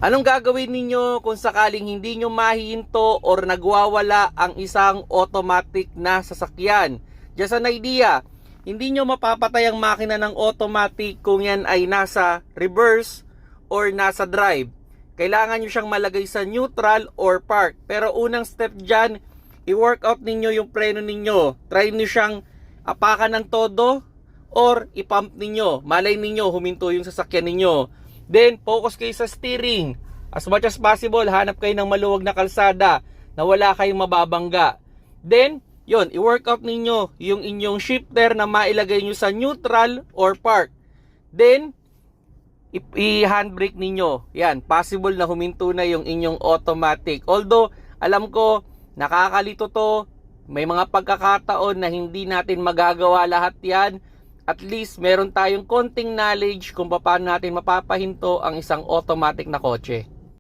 Anong gagawin ninyo kung sakaling hindi nyo mahihinto or nagwawala ang isang automatic na sasakyan? Just an idea, hindi nyo mapapatay ang makina ng automatic kung yan ay nasa reverse or nasa drive. Kailangan nyo siyang malagay sa neutral or park. Pero unang step dyan, i-workout ninyo yung preno ninyo. Try nyo siyang apakan ng todo or ipump ninyo. Malay ninyo, huminto yung sasakyan ninyo. Then, focus kayo sa steering. As much as possible, hanap kayo ng maluwag na kalsada na wala kayong mababangga. Then, yun, i-workout ninyo yung inyong shifter na mailagay nyo sa neutral or park. Then, i-handbrake ninyo. Yan, possible na huminto na yung inyong automatic. Although, alam ko, nakakalito to. May mga pagkakataon na hindi natin magagawa lahat yan. At least meron tayong konting knowledge kung paano natin mapapahinto ang isang automatic na kotse.